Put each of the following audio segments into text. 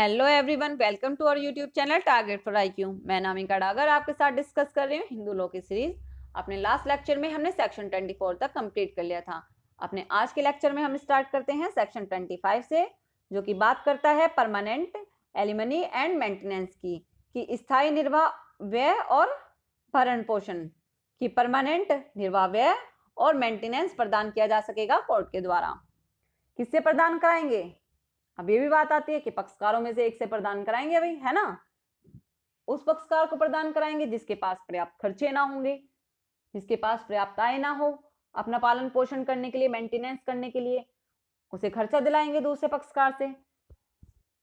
Hello everyone, welcome to our YouTube channel target for IQ. मैं नामिका डागर आपके साथ discuss कर रही हूँ हिंदू लॉ की सीरीज। अपने लास्ट लेक्चर में हमने सेक्शन 24 तक कंप्लीट कर लिया था। अपने आज के लेक्चर में हम स्टार्ट करते हैं सेक्शन 25 से, जो कि बात करता है परमानेंट एलिमनी एंड मेंटेनेंस की, कि स्थायी निर्वाह व्यय और भरण पोषण की परमानेंट निर्वाह व्यय और मेंटेनेंस प्रदान किया जा सकेगा कोर्ट के द्वारा। किससे प्रदान कराएंगे? अब ये भी बात आती है कि पक्षकारों में से एक से प्रदान कराएंगे भाई, है ना। उस पक्षकार को प्रदान कराएंगे जिसके पास पर्याप्त खर्चे ना होंगे, जिसके पास पर्याप्त आय ना हो अपना पालन पोषण करने के लिए, मेंटेनेंस करने के लिए, उसे खर्चा दिलाएंगे दूसरे पक्षकार से।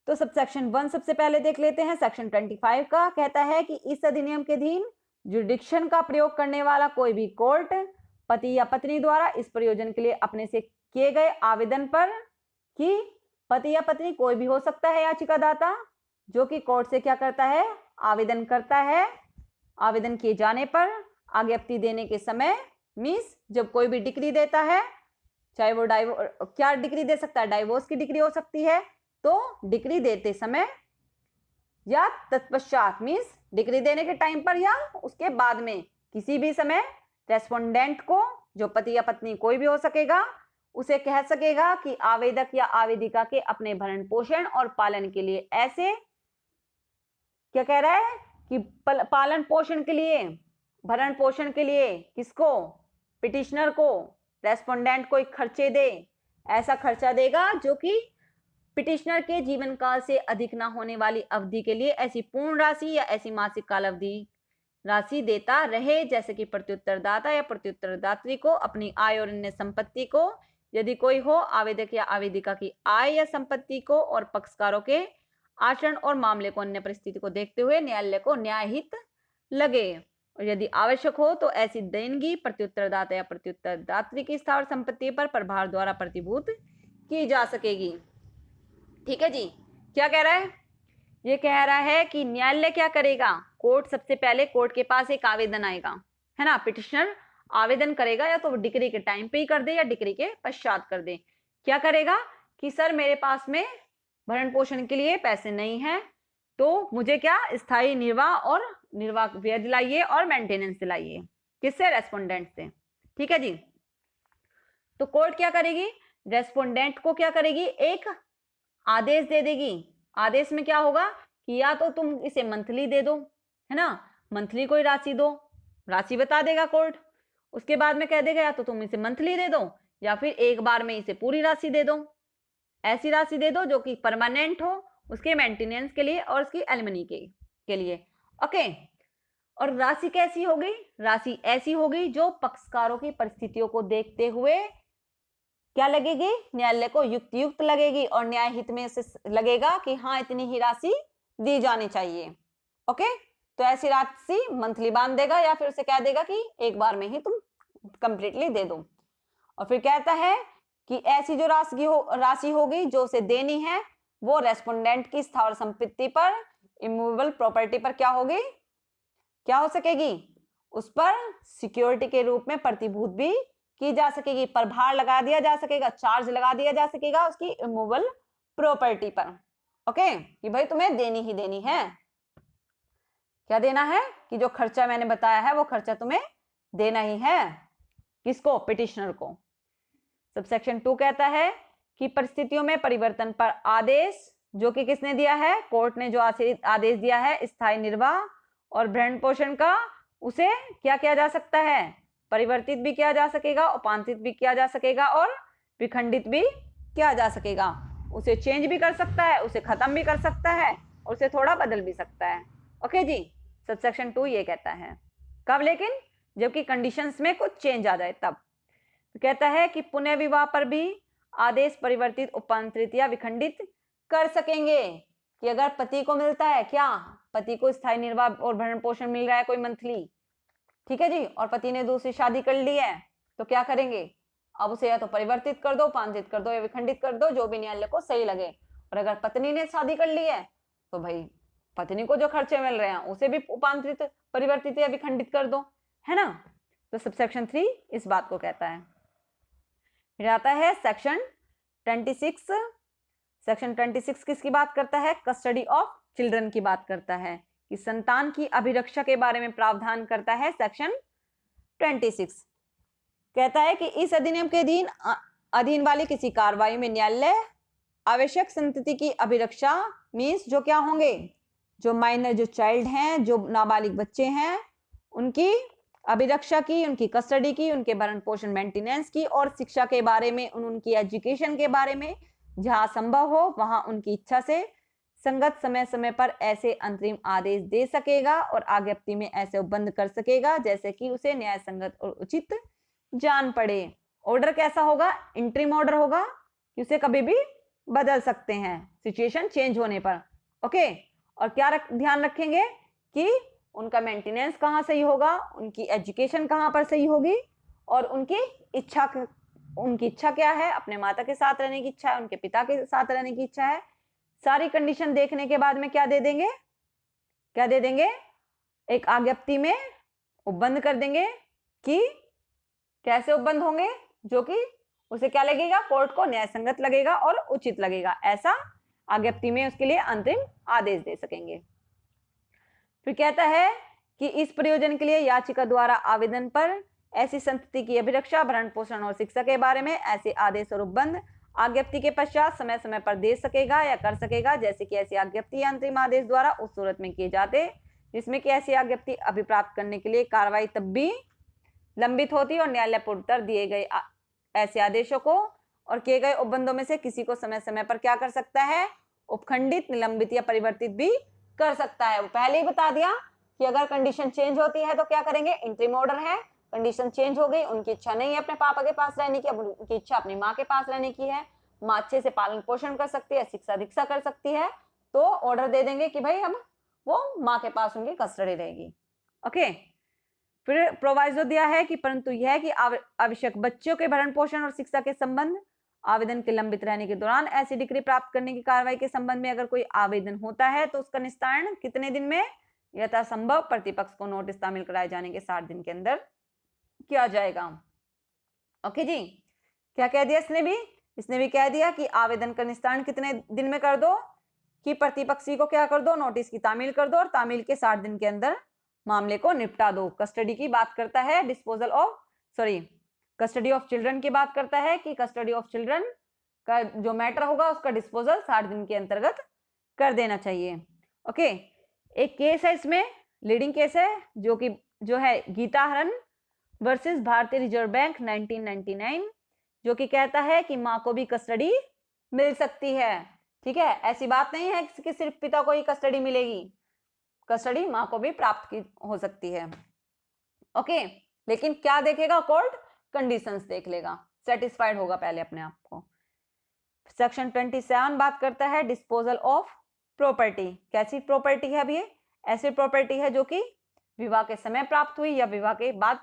तो सब सेक्शन 1 सबसे पहले देख लेते हैं। सेक्शन 25 का कहता है कि इस अधिनियम के अधीन जुरिडिक्शन का प्रयोग करने वाला कोई भी कोर्ट पति या पत्नी द्वारा इस प्रयोजन के लिए अपने से किए गए आवेदन पर, कि पति या पत्नी कोई भी हो सकता है याचिकादाता, जो कि कोर्ट से क्या करता है, आवेदन करता है। आवेदन किए जाने पर आज्ञप्ति देने के समय, मीन्स जब कोई भी डिक्री देता है, चाहे वो क्या डिक्री दे सकता है, डाइवोर्स की डिक्री हो सकती है, तो डिक्री देते समय या तत्पश्चात, मीन्स डिक्री देने के टाइम पर या उसके बाद में किसी भी समय रेस्पोंडेंट को, जो पति या पत्नी कोई भी हो सकेगा, उसे कह सकेगा कि आवेदक या आवेदिका के अपने भरण पोषण और पालन के लिए ऐसे, क्या कह रहा है कि पालन पोषण के लिए, भरण पोषण के लिए किसको, पिटिशनर को, रेस्पोंडेंट को एक खर्चे दे। ऐसा खर्चा देगा जो कि पिटिशनर के जीवन काल से अधिक ना होने वाली अवधि के लिए ऐसी पूर्ण राशि या ऐसी मासिक काल अवधि राशि देता रहे, जैसे कि प्रत्युत्तरदाता या प्रत्युत्तरदात्री को अपनी आय और अन्य संपत्ति को, यदि कोई हो, आवेदक या आवेदिका की आय या संपत्ति को और पक्षकारों के आचरण और मामले को, अन्य परिस्थिति को देखते हुए न्यायालय को न्यायहित लगे, और यदि आवश्यक हो तो ऐसी देनगी प्रत्युत्तरदाता या प्रत्युत्तरदात्री की स्थावर संपत्ति पर प्रभार द्वारा प्रतिभूत की जा सकेगी। ठीक है जी। क्या कह रहा है? ये कह रहा है कि न्यायालय क्या करेगा, कोर्ट सबसे पहले, कोर्ट के पास एक आवेदन आएगा, है ना। पिटिशनर आवेदन करेगा, या तो डिक्री के टाइम पे ही कर दे या डिक्री के पश्चात कर दे। क्या करेगा कि सर मेरे पास में भरण पोषण के लिए पैसे नहीं है, तो मुझे क्या स्थायी निर्वाह और निर्वाह व्यय दिलाइए और मेंटेनेंस दिलाइए। किससे? रेस्पोंडेंट से। ठीक है जी। तो कोर्ट क्या करेगी, रेस्पोंडेंट को क्या करेगी, एक आदेश दे देगी। आदेश में क्या होगा कि या तो तुम इसे मंथली दे दो, है ना, मंथली कोई राशि दो, राशि बता देगा कोर्ट। उसके बाद में कह देगा या तो तुम इसे मंथली दे दो या फिर एक बार में इसे पूरी राशि दे दो। ऐसी राशि दे दो जो कि परमानेंट हो, उसके मेंटेनेंस के लिए और उसकी एलिमनी के लिए। ओके। और राशि कैसी होगी? राशि ऐसी होगी जो पक्षकारों की परिस्थितियों को देखते हुए क्या लगेगी, न्यायालय को युक्त लगेगी और न्याय हित में से लगेगा कि हाँ इतनी ही राशि दी जानी चाहिए। ओके। तो ऐसी राशि मंथली बांध देगा या फिर उसे कह देगा कि एक बार में ही तुम कंप्लीटली दे दो। और फिर कहता है कि ऐसी जो राशि होगी जो उसे देनी है, वो रेस्पोंडेंट की स्थावर संपत्ति पर, इमूवेबल प्रॉपर्टी पर क्या होगी, क्या हो सकेगी, उस पर सिक्योरिटी के रूप में प्रतिभूत भी की जा सकेगी, प्रभार लगा दिया जा सकेगा, चार्ज लगा दिया जा सकेगा उसकी इमूवेबल प्रॉपर्टी पर। ओके, कि भाई तुम्हें देनी ही देनी है। क्या देना है कि जो खर्चा मैंने बताया है वो खर्चा तुम्हें देना ही है। किसको? पिटिशनर को। सबसेक्शन 2 कहता है कि परिस्थितियों में परिवर्तन पर आदेश, जो कि किसने दिया है, कोर्ट ने जो आदेश दिया है स्थायी निर्वाह और भरण पोषण का, उसे क्या किया जा सकता है, परिवर्तित भी किया जा सकेगा, उपांतरित भी किया जा सकेगा और विखंडित भी किया जा सकेगा। उसे चेंज भी कर सकता है, उसे खत्म भी कर सकता है और उसे थोड़ा बदल भी सकता है। ओके जी। सबसेक्शन 2 ये कहता है। कब? लेकिन जबकि कंडीशंस में कुछ चेंज आ जाए तब। तो कहता है कि पुनः विवाह पर भी आदेश परिवर्तित, उपांतरित या विखंडित कर सकेंगे। कि अगर पति को मिलता है, क्या पति को स्थायी निर्वाह और भरण पोषण मिल रहा है कोई मंथली, ठीक है जी, और पति ने दूसरी शादी कर ली है, तो क्या करेंगे, अब उसे या तो परिवर्तित कर दो, उपांतरित कर दो या विखंडित कर दो, जो भी न्यायालय को सही लगे। और अगर पत्नी ने शादी कर ली है तो भाई पत्नी को जो खर्चे मिल रहे हैं उसे भी उपांतरित, परिवर्तित या विखंडित कर दो, है ना। तो सबसेक्शन 3 इस बात को कहता है। फिर आता है सेक्शन 26। सेक्शन 26 किसकी बात करता है? कस्टडी ऑफ चिल्ड्रन की बात करता है, कि संतान की अभिरक्षा के बारे में प्रावधान करता है सेक्शन 26। कहता है कि इस अधिनियम के अधीन वाली किसी कार्रवाई में न्यायालय आवश्यक संतति की अभिरक्षा मीन्स जो क्या होंगे, जो माइनर, जो चाइल्ड हैं, जो नाबालिग बच्चे हैं, उनकी अभिरक्षा की, उनकी कस्टडी की, उनके भरण पोषण मेंटेनेंस की और शिक्षा के बारे में, उनकी एजुकेशन के बारे में जहां संभव हो वहां उनकी इच्छा से संगत समय समय पर ऐसे अंतरिम आदेश दे सकेगा और आज्ञप्ति में ऐसे उपबंध कर सकेगा जैसे कि उसे न्याय संगत और उचित जान पड़े। ऑर्डर कैसा होगा? इंटरिम ऑर्डर होगा, कि उसे कभी भी बदल सकते हैं सिचुएशन चेंज होने पर। ओके, और क्या ध्यान रखेंगे कि उनका मेंटेनेंस कहाँ सही होगा, उनकी एजुकेशन कहाँ पर सही होगी, और उनकी इच्छा क्या है, अपने माता के साथ रहने की इच्छा है, उनके पिता के साथ रहने की इच्छा है। सारी कंडीशन देखने के बाद में क्या दे देंगे, एक आज्ञप्ति में उपबंध कर देंगे, कि कैसे उपबंध होंगे, जो कि उसे क्या लगेगा, कोर्ट को न्याय संगत लगेगा और उचित लगेगा, ऐसा आज्ञप्ति में उसके लिए अंतरिम आदेश दे सकेंगे। फिर कहता है कि इस प्रयोजन के लिए याचिका द्वारा आवेदन पर ऐसी संतति की अभिरक्षा, भरण पोषण और शिक्षा के बारे में ऐसे आदेश और उपबंध आज्ञप्ति के पश्चात समय समय पर दे सकेगा या कर सकेगा, जैसे कि ऐसी आज्ञप्ति या अंतरिम आदेश द्वारा उस सूरत में किए जाते जिसमें कि ऐसी आज्ञप्ति अभिप्राप्त करने के लिए कार्रवाई तब भी लंबित होती और न्यायालय पूर्वोत्तर दिए गए ऐसे आदेशों को और किए गए उपबंधों में से किसी को समय समय पर क्या कर सकता है, उपखंडित, निलंबित या परिवर्तित भी कर सकता है। वो पहले ही बता दिया कि अगर कंडीशन चेंज होती है तो क्या करेंगे, इंटरिम ऑर्डर है, कंडीशन चेंज हो गई, उनकी इच्छा नहीं है अपने पापा के पास रहने की, अब उनकी इच्छा अपनी माँ के पास रहने की है, माँ अच्छे से पालन पोषण कर सकती है, शिक्षा दीक्षा कर सकती है, तो ऑर्डर दे देंगे कि भाई अब वो माँ के पास उनकी कस्टडी रहेगी। ओके, फिर प्रोवाइजो दिया है कि परंतु यह कि आवश्यक बच्चों के भरण पोषण और शिक्षा के संबंध आवेदन के लंबित रहने के दौरान ऐसी डिग्री प्राप्त करने की कार्रवाई के संबंध में अगर कोई आवेदन होता है तो उसका निस्तारण कितने दिन में, यथासंभव प्रतिपक्ष को नोटिस शामिल कराए जाने के 60 दिन के अंदर किया जाएगा। ओके जी, क्या कह दिया इसने भी कह दिया कि आवेदन का निस्तारण कितने दिन में कर दो, कि प्रतिपक्षी को क्या कर दो, नोटिस की तामील कर दो और तामील के 60 दिन के अंदर मामले को निपटा दो। कस्टडी की बात करता है, कस्टडी ऑफ चिल्ड्रन की बात करता है कि कस्टडी ऑफ चिल्ड्रन का जो मैटर होगा उसका डिस्पोजल 60 दिन के अंतर्गत कर देना चाहिए। ओके, एक केस है इसमें, लीडिंग केस है, जो है गीता हरण वर्सेस भारतीय रिजर्व बैंक 1999, जो कि कहता है कि माँ को भी कस्टडी मिल सकती है। ठीक है, ऐसी बात नहीं है कि सिर्फ पिता को ही कस्टडी मिलेगी, कस्टडी माँ को भी प्राप्त की हो सकती है। ओके, लेकिन क्या देखेगा कोर्ट, कंडीशंस देख लेगा, सेटिस्फाइड होगा पहले अपने आप को। सेक्शन 27 बात करता है डिस्पोजल ऑफ प्रॉपर्टी। कैसी प्रॉपर्टी है अब ये? ऐसी प्रॉपर्टी है जो कि विवाह के समय प्राप्त हुई या विवाह के बाद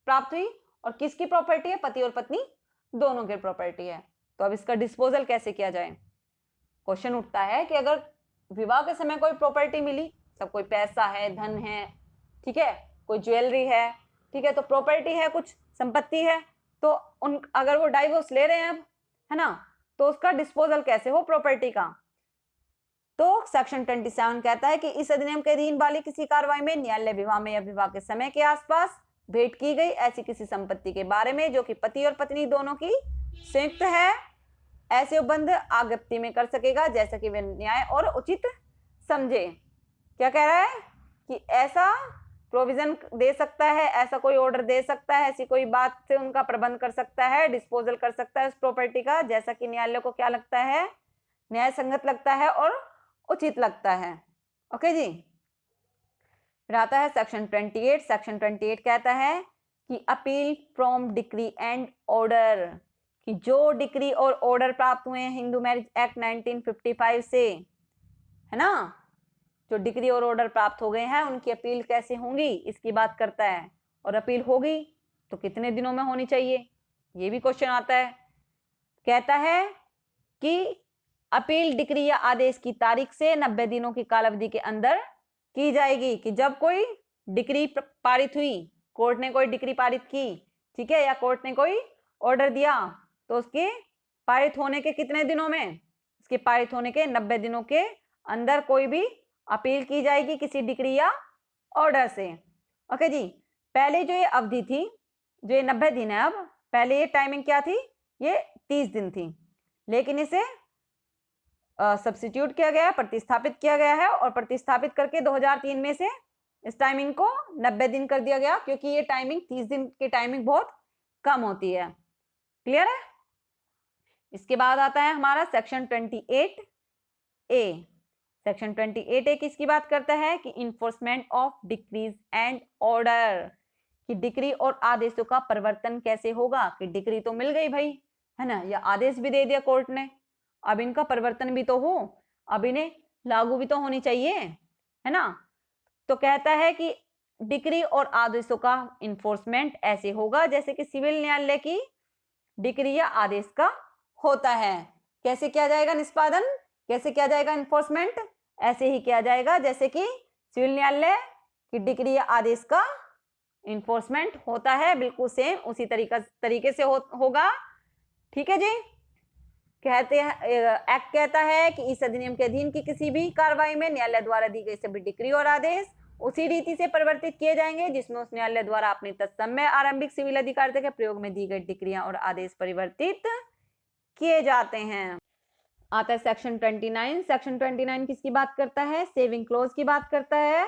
प्राप्त हुई, और किसकी प्रॉपर्टी है, पति और पत्नी दोनों की प्रॉपर्टी है। तो अब इसका डिस्पोजल कैसे किया जाए? क्वेश्चन उठता है कि अगर विवाह के समय कोई प्रॉपर्टी मिली, सब कोई पैसा है, धन है, ठीक है, कोई ज्वेलरी है, ठीक है, तो प्रॉपर्टी है, कुछ संपत्ति है, तो अगर वो डाइवोर्स ले रहे हैं अब, है ना, तो उसका डिस्पोजल कैसे हो प्रॉपर्टी का? तो सेक्शन 27 कहता है कि इस अधिनियम के अधीन वाली किसी कार्रवाई में न्यायालय विवाह में या विवाह के समय के आसपास भेंट की गई ऐसी किसी संपत्ति के बारे में जो कि पति और पत्नी दोनों की संयुक्त है, ऐसे उपबंध आज्ञप्ति में कर सकेगा जैसा कि वे न्याय और उचित समझे। क्या कह रहा है कि ऐसा प्रोविजन दे सकता है, ऐसा कोई ऑर्डर दे सकता है, ऐसी कोई बात से उनका प्रबंध कर सकता है, डिस्पोजल कर सकता है उस प्रॉपर्टी का, जैसा कि न्यायालय को क्या लगता है, न्याय संगत लगता है और उचित लगता है। ओके जी, फिर आता है सेक्शन 28। सेक्शन 28 कहता है कि appeal from decree and order, कि जो डिक्री और ऑर्डर प्राप्त हुए हैं हिंदू मैरिज एक्ट 1955 से, है ना, जो डिक्री और ऑर्डर प्राप्त हो गए हैं उनकी अपील कैसे होंगी इसकी बात करता है, और अपील होगी तो कितने दिनों में होनी चाहिए, ये भी क्वेश्चन आता है। कहता है कि अपील डिक्री या आदेश की तारीख से 90 दिनों की कालावधि के अंदर की जाएगी, कि जब कोई डिक्री पारित हुई, कोर्ट ने कोई डिक्री पारित की, ठीक है, या कोर्ट ने कोई ऑर्डर दिया, तो उसके पारित होने के कितने दिनों में, उसके पारित होने के 90 दिनों के अंदर कोई भी अपील की जाएगी किसी डिक्री या ऑर्डर से। ओके जी, पहले जो ये अवधि थी, जो ये 90 दिन है, अब पहले ये टाइमिंग क्या थी, ये 30 दिन थी, लेकिन इसे सब्स्टिट्यूट किया गया है, प्रतिस्थापित किया गया है, और प्रतिस्थापित करके 2003 में से इस टाइमिंग को 90 दिन कर दिया गया, क्योंकि ये टाइमिंग 30 दिन की टाइमिंग बहुत कम होती है। क्लियर है? इसके बाद आता है हमारा सेक्शन 28A। सेक्शन 28A किसकी बात करता है कि enforcement of decrease and order, कि डिक्री और आदेशों का परिवर्तन कैसे होगा, कि डिक्री तो मिल गई भाई, है ना, या आदेश भी दे दिया कोर्ट ने, अब इनका परिवर्तन भी तो हो, अब इन्हें लागू भी तो होनी चाहिए, है ना। तो कहता है कि डिक्री और आदेशों का इन्फोर्समेंट ऐसे होगा जैसे कि सिविल न्यायालय की डिक्री या आदेश का होता है। कैसे किया जाएगा निष्पादन, कैसे किया जाएगा इन्फोर्समेंट, ऐसे ही किया जाएगा जैसे कि सिविल न्यायालय की डिक्री या आदेश का इन्फोर्समेंट होता है, बिल्कुल सेम उसी तरीके से होगा। ठीक है जी। कहते हैं एक्ट कहता है कि इस अधिनियम के अधीन की किसी भी कार्रवाई में न्यायालय द्वारा दी गई सभी डिक्री और आदेश उसी रीति से परिवर्तित किए जाएंगे जिसमें उस न्यायालय द्वारा अपनी तत्समय आरंभिक सिविल अधिकारिता के प्रयोग में दी गई डिक्रियां और आदेश परिवर्तित किए जाते हैं। आता है सेक्शन 29। सेक्शन 29 किसकी बात करता है, सेविंग क्लोज की बात करता है।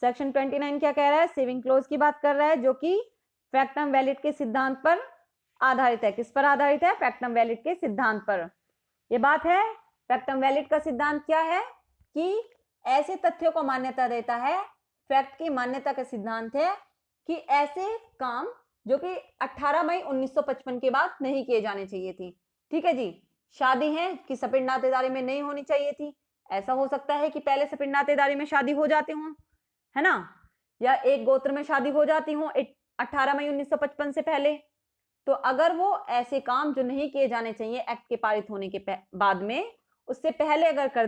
सेक्शन 29 क्या कह रहा है, सेविंग क्लोज की बात कर रहा है, जो कि फैक्टम वैलिड के सिद्धांत पर आधारित है। किस पर आधारित है, फैक्टम वैलिड के सिद्धांत पर। यह बात है, फैक्टम वैलिड का सिद्धांत क्या है कि ऐसे तथ्यों को मान्यता देता है, फैक्ट की मान्यता का सिद्धांत है कि ऐसे काम जो कि 18 मई 1955 के बाद नहीं किए जाने चाहिए थी। ठीक है जी, शादी है कि सपिंड नातेदारी में नहीं होनी चाहिए थी। ऐसा हो सकता है कि पहले सपिंड नातेदारी में शादी हो जाती हो, है ना, या एक गोत्र में शादी हो जाती हो 18 मई 1955 से पहले। तो अगर वो ऐसे काम जो नहीं किए जाने चाहिए एक्ट के पारित होने के बाद में, उससे पहले अगर कर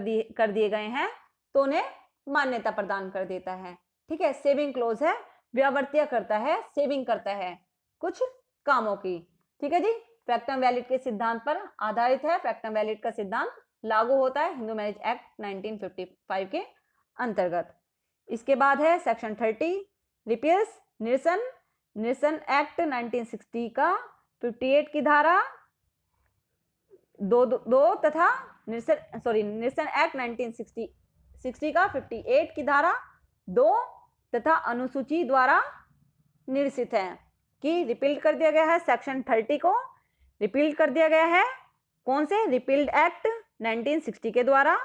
दिए गए हैं तो उन्हें मान्यता प्रदान कर देता है। ठीक है, सेविंग क्लोज है, व्यावर्त्य करता है, सेविंग करता है कुछ कामों की। ठीक है जी, फैक्टम वैलिड के सिद्धांत पर आधारित है। फैक्टम वैलिड का सिद्धांत लागू होता है हिंदू मैरिज एक्ट 1955 के अंतर्गत। इसके बाद है सेक्शन 30 रिपील्स निरसन एक्ट 1960 का 58 की धारा दो तथा निरसन एक्ट 1960 का 58 की धारा 2 तथा अनुसूची द्वारा निरसित है कि रिपील कर दिया गया है। सेक्शन 30 को रिपील कर दिया गया है, कौन से, रिपील्ड एक्ट 1960 के द्वारा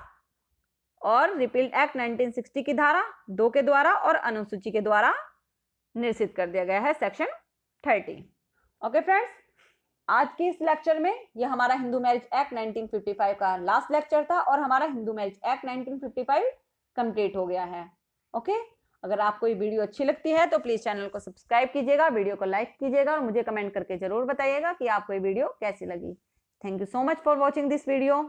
और रिपील्ड एक्ट 1960 की धारा 2 के द्वारा और अनुसूची के द्वारा निरसित कर दिया गया है सेक्शन 30। ओके फ्रेंड्स, आज के इस लेक्चर में यह हमारा हिंदू मैरिज एक्ट 1955 का लास्ट लेक्चर था और हमारा हिंदू मैरिज एक्ट 1955 कंप्लीट हो गया है। ओके, अगर आपको ये वीडियो अच्छी लगती है तो प्लीज चैनल को सब्सक्राइब कीजिएगा, वीडियो को लाइक कीजिएगा और मुझे कमेंट करके जरूर बताइएगा कि आपको ये वीडियो कैसी लगी। Thank you so much for watching this video.